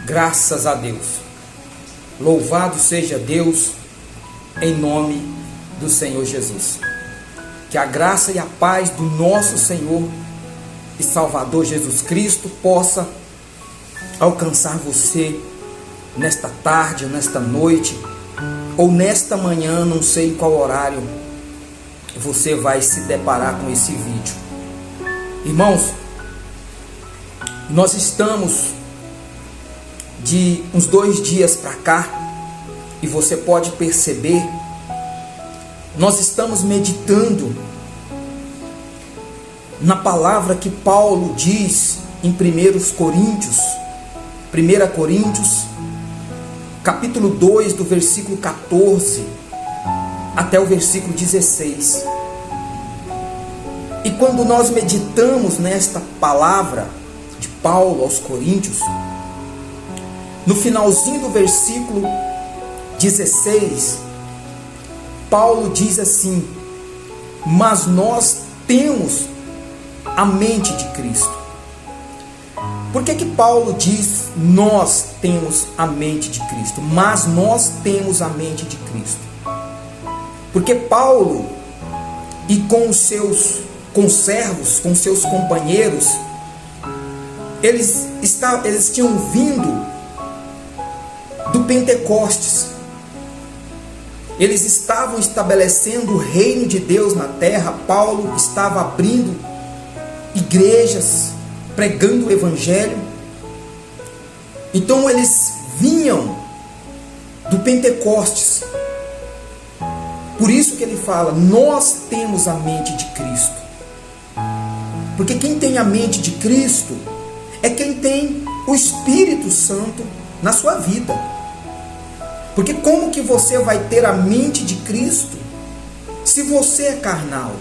Graças a Deus. Louvado seja Deus em nome do Senhor Jesus. Que a graça e a paz do nosso Senhor e Salvador Jesus Cristo possa alcançar você nesta tarde, nesta noite ou nesta manhã, não sei em qual horário você vai se deparar com esse vídeo. Irmãos, nós estamos de uns 2 dias para cá, e você pode perceber, nós estamos meditando na palavra que Paulo diz em 1 Coríntios, capítulo 2, do versículo 14 até o versículo 16. E quando nós meditamos nesta palavra de Paulo aos Coríntios, no finalzinho do versículo 16, Paulo diz assim: mas nós temos a mente de Cristo. Por que Paulo diz nós temos a mente de Cristo? Mas nós temos a mente de Cristo. Porque Paulo e com os seus conservos, com seus companheiros, eles tinham vindo do Pentecostes. Eles estavam estabelecendo o reino de Deus na terra. Paulo estava abrindo igrejas, pregando o evangelho. Então eles vinham do Pentecostes. Por isso que ele fala, nós temos a mente de Cristo. Porque quem tem a mente de Cristo é quem tem o Espírito Santo na sua vida. Porque como que você vai ter a mente de Cristo se você é carnal?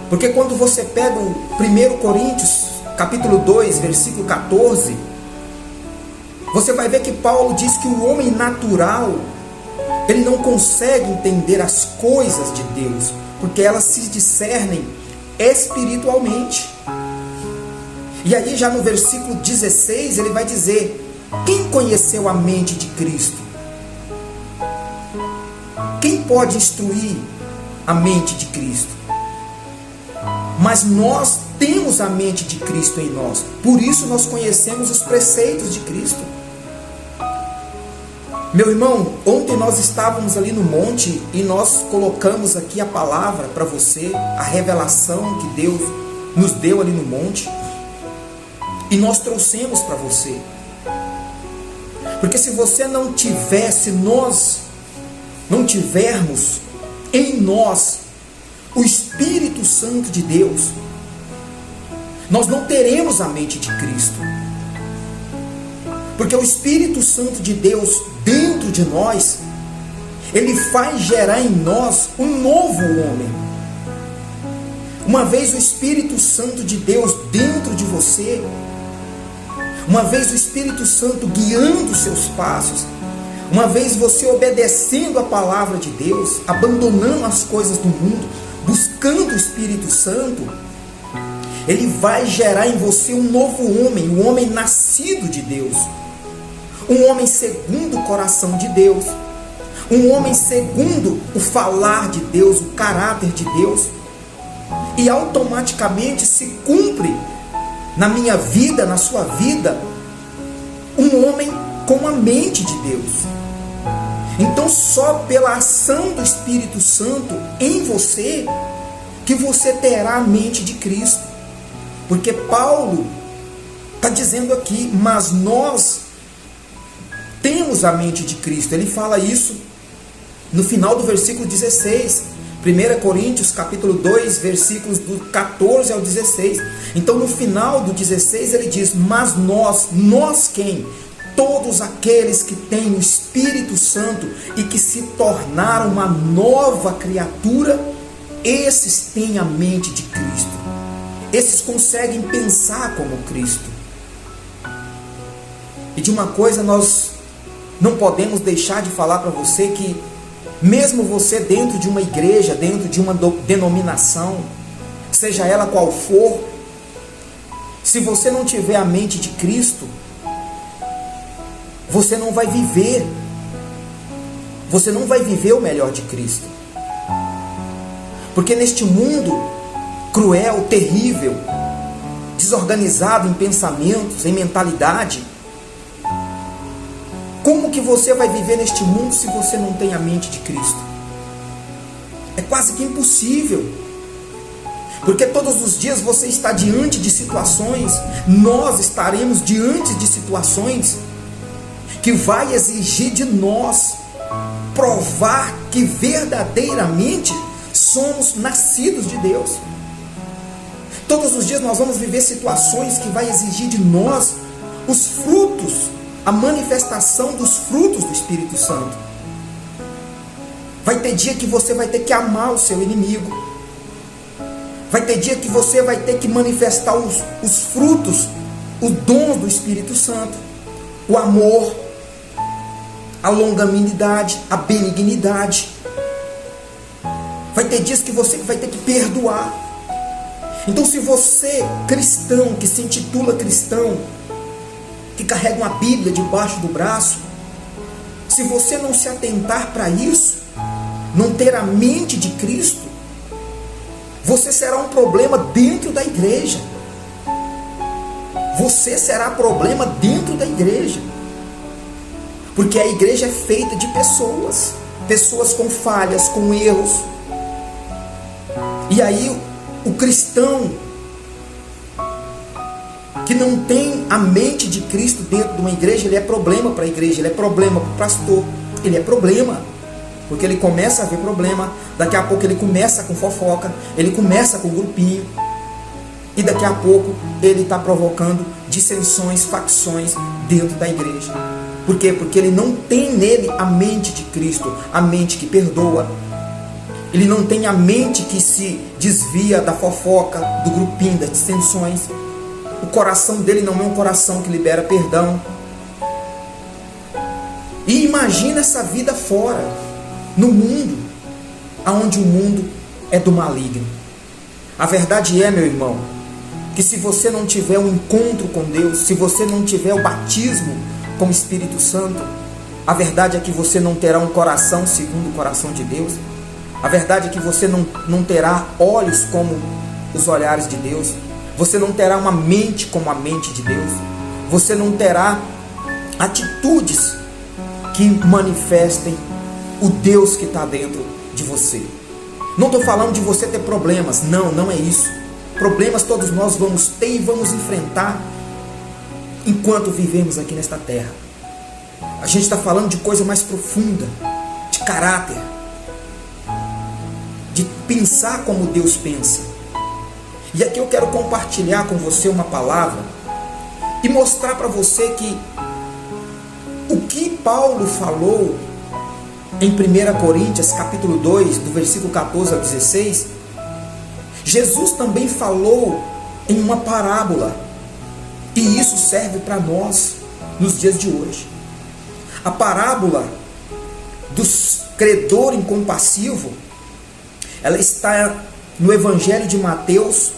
Porque quando você pega o 1 Coríntios, capítulo 2, versículo 14, você vai ver que Paulo diz que o homem natural, ele não consegue entender as coisas de Deus, porque elas se discernem espiritualmente. E aí já no versículo 16 ele vai dizer: quem conheceu a mente de Cristo? Quem pode instruir a mente de Cristo? Mas nós temos a mente de Cristo em nós. Por isso nós conhecemos os preceitos de Cristo. Meu irmão, ontem nós estávamos ali no monte e nós colocamos aqui a palavra para você, a revelação que Deus nos deu ali no monte. E nós trouxemos para você. Porque se você não tiver, se nós não tivermos em nós o Espírito Santo de Deus, nós não teremos a mente de Cristo. Porque o Espírito Santo de Deus dentro de nós, ele faz gerar em nós um novo homem. Uma vez o Espírito Santo de Deus dentro de você, uma vez o Espírito Santo guiando os seus passos, uma vez você obedecendo a palavra de Deus, abandonando as coisas do mundo, buscando o Espírito Santo, ele vai gerar em você um novo homem, um homem nascido de Deus, um homem segundo o coração de Deus, um homem segundo o falar de Deus, o caráter de Deus, e automaticamente se cumpre na minha vida, na sua vida, um homem com a mente de Deus. Então só pela ação do Espírito Santo em você, que você terá a mente de Cristo. Porque Paulo está dizendo aqui, mas nós temos a mente de Cristo. Ele fala isso no final do versículo 16. 1 Coríntios capítulo 2, versículos do 14 ao 16. Então no final do 16 ele diz: mas nós quem? Todos aqueles que têm o Espírito Santo e que se tornaram uma nova criatura, esses têm a mente de Cristo. Esses conseguem pensar como Cristo. E de uma coisa nós não podemos deixar de falar para você, que mesmo você dentro de uma igreja, dentro de uma denominação, seja ela qual for, se você não tiver a mente de Cristo, você não vai viver. Você não vai viver o melhor de Cristo. Porque neste mundo cruel, terrível, desorganizado em pensamentos, em mentalidade, como que você vai viver neste mundo se você não tem a mente de Cristo? É quase que impossível. Porque todos os dias você está diante de situações, nós estaremos diante de situações que vai exigir de nós provar que verdadeiramente somos nascidos de Deus. Todos os dias nós vamos viver situações que vai exigir de nós os frutos, a manifestação dos frutos do Espírito Santo. Vai ter dia que você vai ter que amar o seu inimigo. Vai ter dia que você vai ter que manifestar os frutos, os dons do Espírito Santo. O amor, a longanimidade, a benignidade. Vai ter dias que você vai ter que perdoar. Então, se você, cristão, que se intitula cristão, que carrega uma Bíblia debaixo do braço, se você não se atentar para isso, não ter a mente de Cristo, você será um problema dentro da igreja. Você será problema dentro da igreja. Porque a igreja é feita de pessoas. Pessoas com falhas, com erros. E aí o cristão que não tem a mente de Cristo dentro de uma igreja, ele é problema para a igreja, ele é problema para o pastor, ele é problema. Porque ele começa a ver problema, daqui a pouco ele começa com fofoca, ele começa com grupinho, e daqui a pouco ele está provocando dissensões, facções dentro da igreja. Por quê? Porque ele não tem nele a mente de Cristo, a mente que perdoa. Ele não tem a mente que se desvia da fofoca, do grupinho, das dissensões. O coração dele não é um coração que libera perdão. E imagina essa vida fora, no mundo, aonde o mundo é do maligno. A verdade é, meu irmão, que se você não tiver um encontro com Deus, se você não tiver o batismo com o Espírito Santo, a verdade é que você não terá um coração segundo o coração de Deus. A verdade é que você não terá olhos como os olhares de Deus. Você não terá uma mente como a mente de Deus. Você não terá atitudes que manifestem o Deus que está dentro de você. Não estou falando de você ter problemas. Não é isso. Problemas todos nós vamos ter e vamos enfrentar enquanto vivemos aqui nesta terra. A gente está falando de coisa mais profunda, de caráter, de pensar como Deus pensa. E aqui eu quero compartilhar com você uma palavra e mostrar para você que o que Paulo falou em 1 Coríntios capítulo 2, do versículo 14 ao 16, Jesus também falou em uma parábola. E isso serve para nós nos dias de hoje. A parábola do credor incompassivo, ela está no Evangelho de Mateus,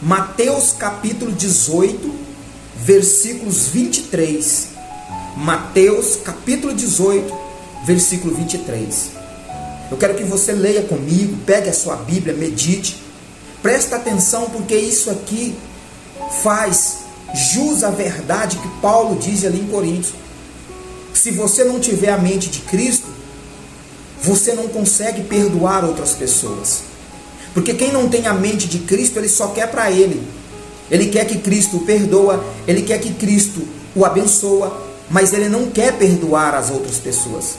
Mateus capítulo 18, versículos 23. Mateus capítulo 18, versículo 23. Eu quero que você leia comigo, pegue a sua Bíblia, medite, presta atenção, porque isso aqui faz jus à verdade que Paulo diz ali em Coríntios. Se você não tiver a mente de Cristo, você não consegue perdoar outras pessoas. Porque quem não tem a mente de Cristo, ele só quer para ele. Ele quer que Cristo o perdoa, ele quer que Cristo o abençoa, mas ele não quer perdoar as outras pessoas.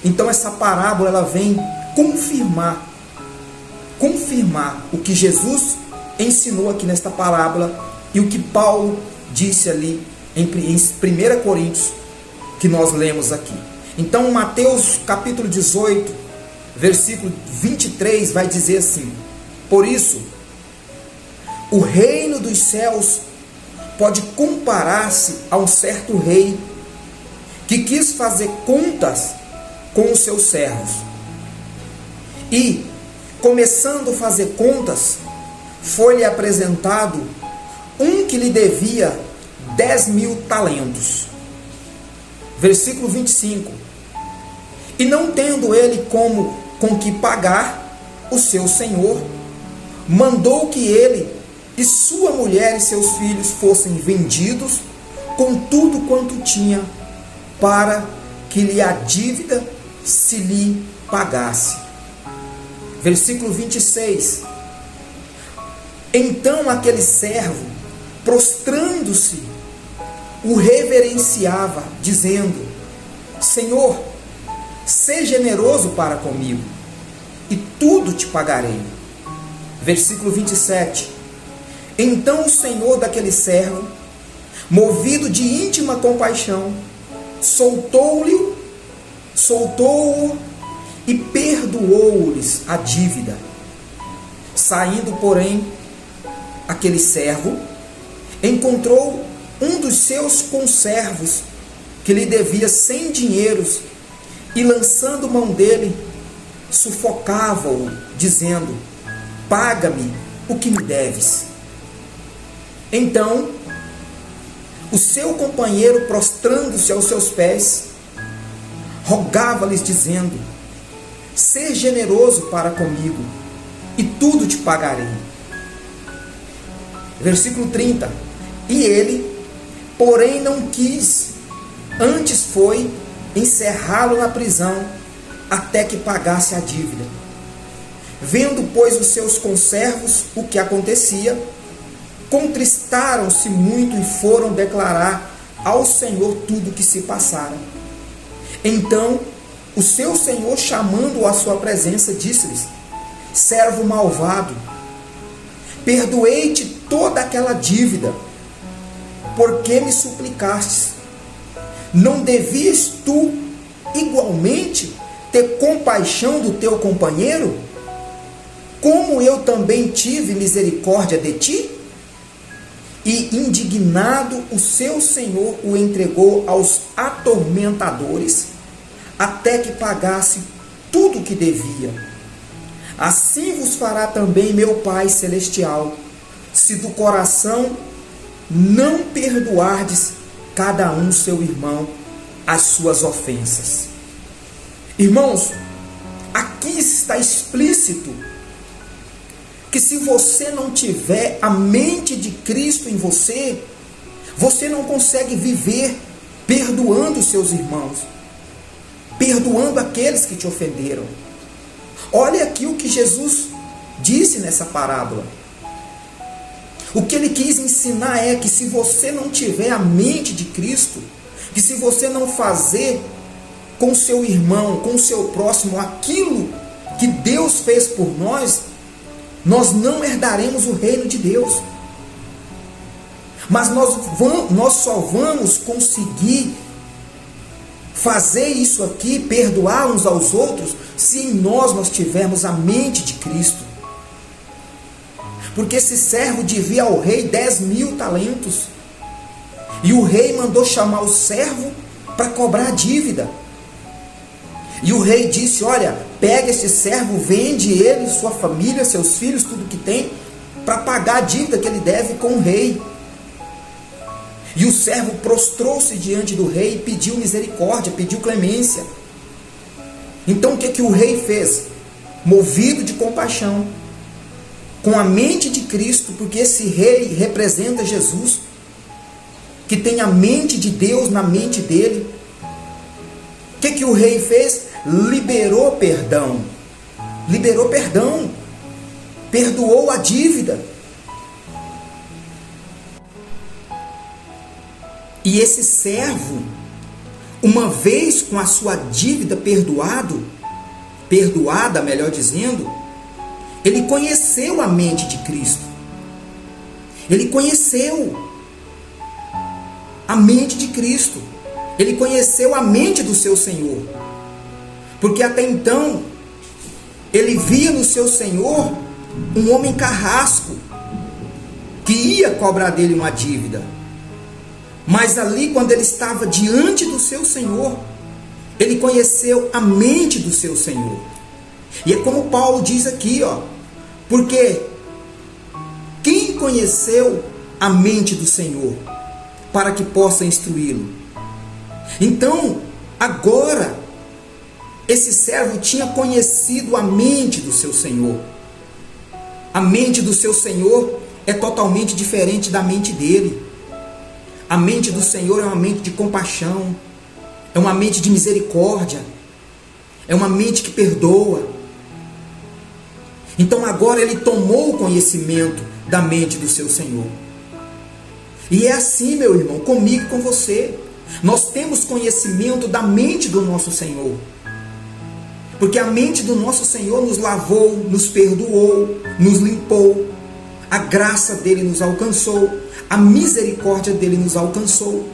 Então essa parábola ela vem confirmar o que Jesus ensinou aqui nesta parábola e o que Paulo disse ali em 1 Coríntios, que nós lemos aqui. Então Mateus capítulo 18, versículo 23 vai dizer assim: por isso, o reino dos céus pode comparar-se a um certo rei que quis fazer contas com os seus servos. E, começando a fazer contas, foi-lhe apresentado um que lhe devia 10.000 talentos. Versículo 25. E não tendo ele com que pagar, o seu senhor mandou que ele e sua mulher e seus filhos fossem vendidos com tudo quanto tinha, para que lhe a dívida se lhe pagasse. Versículo 26. Então aquele servo, prostrando-se, o reverenciava, dizendo: Senhor, seja generoso para comigo, e tudo te pagarei. Versículo 27. Então o senhor daquele servo, movido de íntima compaixão, soltou-o e perdoou-lhes a dívida. Saindo, porém, aquele servo encontrou um dos seus conservos que lhe devia 100 dinheiros, e lançando mão dele, sufocava-o, dizendo: paga-me o que me deves. Então o seu companheiro, prostrando-se aos seus pés, rogava-lhes, dizendo: seja generoso para comigo, e tudo te pagarei. Versículo 30. E ele, porém, não quis, antes foi encerrá-lo na prisão, até que pagasse a dívida. Vendo, pois, os seus conservos o que acontecia, contristaram-se muito e foram declarar ao Senhor tudo o que se passara. Então o seu senhor, chamando-o à sua presença, disse-lhes: servo malvado, perdoei-te toda aquela dívida, porque me suplicastes. Não devias tu igualmente ter compaixão do teu companheiro, como eu também tive misericórdia de ti? E indignado, o seu senhor o entregou aos atormentadores, até que pagasse tudo o que devia. Assim vos fará também meu Pai Celestial, se do coração não perdoardes cada um seu irmão as suas ofensas. Irmãos, aqui está explícito que se você não tiver a mente de Cristo em você, você não consegue viver perdoando os seus irmãos, perdoando aqueles que te ofenderam. Olha aqui o que Jesus disse nessa parábola. O que ele quis ensinar é que se você não tiver a mente de Cristo, que se você não fazer com seu irmão, com seu próximo, aquilo que Deus fez por nós, nós não herdaremos o reino de Deus. Mas nós só vamos conseguir fazer isso aqui, perdoar uns aos outros, se em nós tivermos a mente de Cristo. Porque esse servo devia ao rei 10.000 talentos. E o rei mandou chamar o servo para cobrar a dívida. E o rei disse: olha, pega esse servo, vende ele, sua família, seus filhos, tudo que tem, para pagar a dívida que ele deve com o rei. E o servo prostrou-se diante do rei e pediu misericórdia, pediu clemência. Então o que o rei fez? Movido de compaixão, com a mente de Cristo, porque esse rei representa Jesus, que tem a mente de Deus na mente dele. O que o rei fez? Liberou perdão. Liberou perdão. Perdoou a dívida. E esse servo, uma vez com a sua dívida perdoada, melhor dizendo, ele conheceu a mente de Cristo. Ele conheceu a mente de Cristo. Ele conheceu a mente do seu Senhor. Porque até então, ele via no seu Senhor um homem carrasco, que ia cobrar dele uma dívida. Mas ali, quando ele estava diante do seu Senhor, ele conheceu a mente do seu Senhor. E é como Paulo diz aqui, porque quem conheceu a mente do Senhor para que possa instruí-lo? Então, agora, esse servo tinha conhecido a mente do seu senhor. A mente do seu senhor é totalmente diferente da mente dele. A mente do Senhor é uma mente de compaixão, é uma mente de misericórdia, é uma mente que perdoa. Então agora ele tomou conhecimento da mente do seu Senhor. E é assim, meu irmão, comigo e com você. Nós temos conhecimento da mente do nosso Senhor. Porque a mente do nosso Senhor nos lavou, nos perdoou, nos limpou. A graça dele nos alcançou, a misericórdia dele nos alcançou.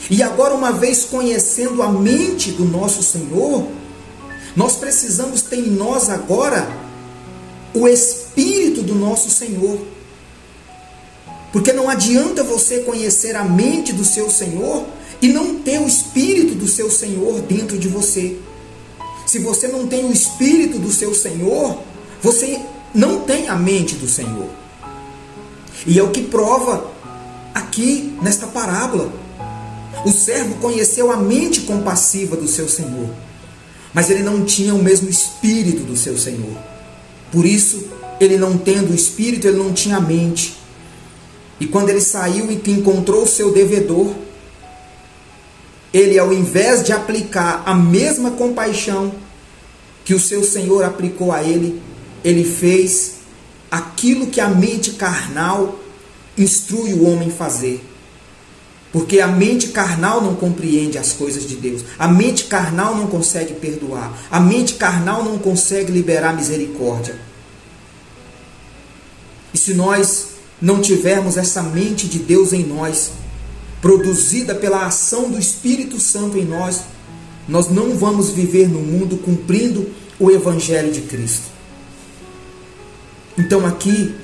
E agora, uma vez conhecendo a mente do nosso Senhor, nós precisamos ter em nós agora o Espírito do nosso Senhor. Porque não adianta você conhecer a mente do seu Senhor e não ter o Espírito do seu Senhor dentro de você. Se você não tem o Espírito do seu Senhor, você não tem a mente do Senhor. E é o que prova aqui nesta parábola. O servo conheceu a mente compassiva do seu Senhor, mas ele não tinha o mesmo Espírito do seu Senhor. Por isso, ele não tendo o Espírito, ele não tinha a mente. E quando ele saiu e que encontrou o seu devedor, ele, ao invés de aplicar a mesma compaixão que o seu Senhor aplicou a ele, ele fez aquilo que a mente carnal instrui o homem a fazer. Porque a mente carnal não compreende as coisas de Deus. A mente carnal não consegue perdoar. A mente carnal não consegue liberar misericórdia. E se nós não tivermos essa mente de Deus em nós, produzida pela ação do Espírito Santo em nós, nós não vamos viver no mundo cumprindo o Evangelho de Cristo. Então aqui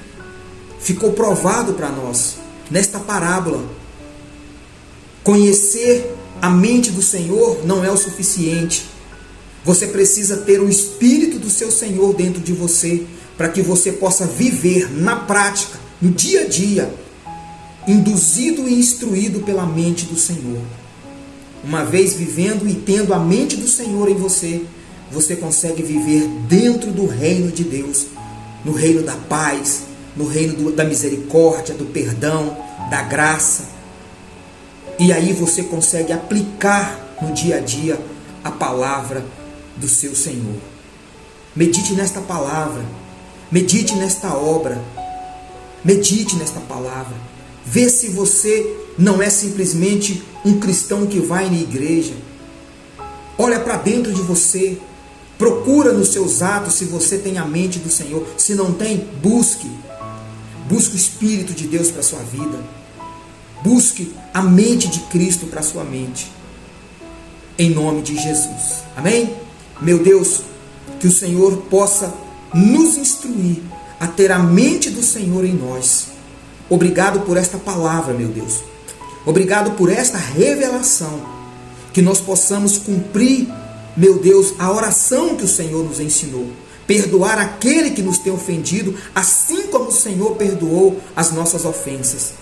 ficou provado para nós, nesta parábola, conhecer a mente do Senhor não é o suficiente. Você precisa ter o Espírito do seu Senhor dentro de você, para que você possa viver na prática, no dia a dia, induzido e instruído pela mente do Senhor. Uma vez vivendo e tendo a mente do Senhor em você, você consegue viver dentro do reino de Deus, no reino da paz, no reino da misericórdia, do perdão, da graça. E aí você consegue aplicar no dia a dia a palavra do seu Senhor. Medite nesta palavra, medite nesta obra, medite nesta palavra. Vê se você não é simplesmente um cristão que vai na igreja. Olha para dentro de você. Procura nos seus atos se você tem a mente do Senhor. Se não tem, busque. Busque o Espírito de Deus para a sua vida. Busque a mente de Cristo para a sua mente. Em nome de Jesus. Amém? Meu Deus, que o Senhor possa nos instruir a ter a mente do Senhor em nós. Obrigado por esta palavra, meu Deus. Obrigado por esta revelação. Que nós possamos cumprir, meu Deus, a oração que o Senhor nos ensinou. Perdoar aquele que nos tem ofendido, assim como o Senhor perdoou as nossas ofensas.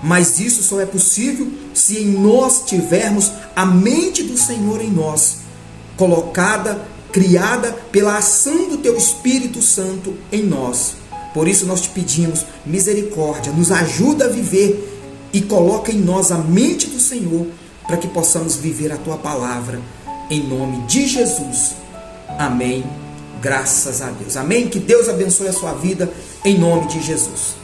Mas isso só é possível se em nós tivermos a mente do Senhor em nós, colocada, criada pela ação do Teu Espírito Santo em nós. Por isso nós te pedimos misericórdia, nos ajuda a viver e coloca em nós a mente do Senhor, para que possamos viver a Tua palavra, em nome de Jesus. Amém. Graças a Deus. Amém. Que Deus abençoe a sua vida, em nome de Jesus.